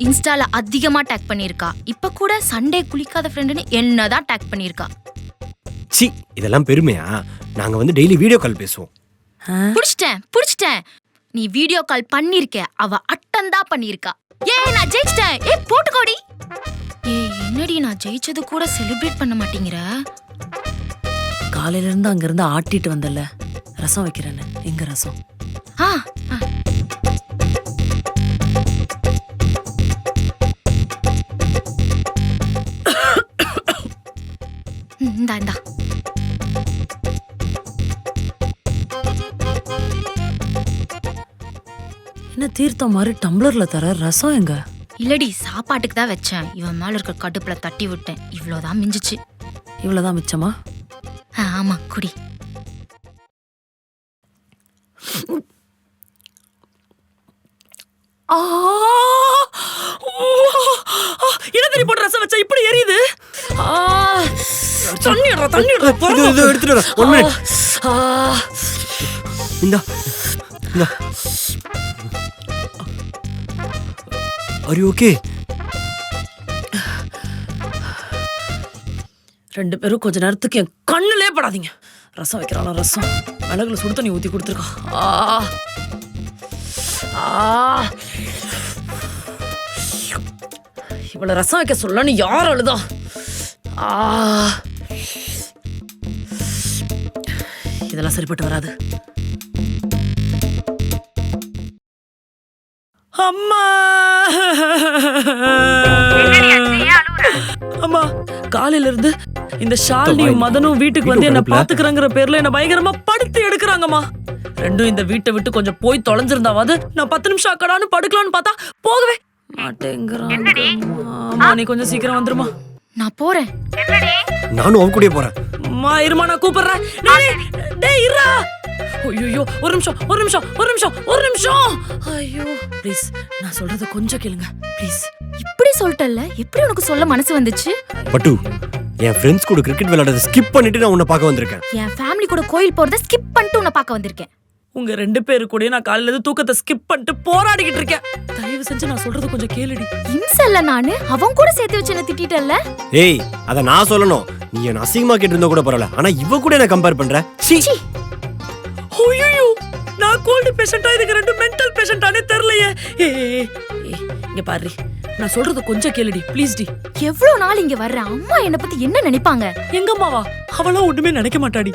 இன்ஸ்டால அதிகமா டேக் பண்ணிருக்கா. இப்ப கூட சண்டே குளிக்காத ஃப்ரெண்டுன்னு என்னதான் டேக் பண்ணிருக்கா. சி இதெல்லாம் பெருமையா? நாங்க வந்து டெய்லி வீடியோ கால் பேசுவோம். புடிச்சிட்டேன். நீ வீடியோ கால் பண்ணிருக்க, அவ அட்டன் தான் பண்ணிருக்கா. ஏய் நான் ஜெயிச்சிட்டேன். ஏய் போட்டுக்கோடி. ஏய் என்னடி நான் ஜெயிச்சது கூட செலிப்ரேட் பண்ண மாட்டீங்கற? காலையில இருந்து அங்க இருந்து ஆட்டிட்டு வந்தல, ரசம் வைக்கிறேன்னு. எங்க ரசம்? இந்தா என்ன தீர்த்தம் மாதிரி டம்ளர்ல தர ரசம் எங்க? இல்லடி சாப்பாட்டுக்கு தான் வச்சேன். இவன் மேல இருக்க கடுப்புல தட்டி விட்டேன். இவ்வளவுதான் மிஞ்சிச்சு. இவ்வளவுதான் மிச்சமா? ஆமா குடி. என்ன தெரிய போட்டு ரசம் வச்சா இப்படி எரியுது? தண்ணி எடுத்துட்டு வர. 1 மினிட். இந்தா. Are you okay? ரெண்டு பேரும் கொஞ்ச நேரத்துக்கு என் கண்ணுலே படாதீங்க. ரசம் வைக்கிறாளா ரசம். மிளகுல சுடு தண்ணி ஊத்தி கொடுத்துருக்கா. இவ்வளவு ரசம் வைக்க சொல்லன்னு யார் அழுதா? இதெல்லாம் சரிப்பட்டு வராது. அம்மா அம்மா காலையில இருந்து இந்த ஷாலினியும் மதனும் வீட்டுக்கு வந்து என்ன பாத்துக்கிறங்கிற பேர்ல என்ன பயங்கரமா படுத்து எடுக்கிறாங்கம்மா. ரெண்டும் இந்த வீட்டை விட்டு கொஞ்சம் போய் தொலைஞ்சிருந்தாவது நான் 10 நிமிஷம் அக்கடான்னு படுக்கலான்னு பார்த்தா போகவே மாட்டேங்கிறான். நீ கொஞ்சம் சீக்கிரம் வந்துருமா. நான் போறேன். நானும் அவன் கூடயே போறேன். அம்மா இருமா நான் கூப்பிடுறேன். டேய் இருடா. ஐயோ ஒரு நிமிஷம். ஐயோ ப்ளீஸ் நான் சொல்றத கொஞ்சம் கேளுங்க ப்ளீஸ். இப்படி சொல்லிட்டல்ல, எப்படி உனக்கு சொல்ல மனசு வந்துச்சு? பட்டு என் ஃப்ரெண்ட்ஸ் கூட கிரிக்கெட் விளையாடுறத ஸ்கிப் பண்ணிட்டு நான் உன்னை பார்க்க வந்திருக்கேன். என் ஃபேமிலி கூட கோயில் போறத ஸ்கிப் பண்ணிட்டு உன்னை பார்க்க வந்திருக்கேன். உங்க 2 பேரு கூட நான் காலையில இருந்து தூக்கத்தை ஸ்கிப் பண்ணிட்டு போராடிக்கிட்டு இருக்கேன். தயவு செஞ்சு நான் சொல்றத கொஞ்சம் கேளுடி. இம்சல்ல நானு அவன் கூட சேர்த்து வச்சு என்ன திட்டிட்டல்ல. ஏய் அத நான் சொல்லணும். நீ என்ன அசிங்கமா கேட்டு இருந்தா கூட பரவாயில்ல. ஆனா இவ கூட என்ன கம்பேர் பண்ற? சீ. ஐயோ நான் கோல்டு பேஷண்டா இதுக்கு 2 மென்டல் பேஷண்டானே தெரியலையே. இங்க பாரு நான் சொல்றது கொஞ்சம் கேளுடி ப்ளீஸ் டி. எவ்வளவு நாள் இங்க வர்ற அம்மா என்ன பத்தி என்ன நினைப்பாங்க? எங்க அம்மாவா? அவளா ஒண்ணுமே நினைக்க மாட்டாடி.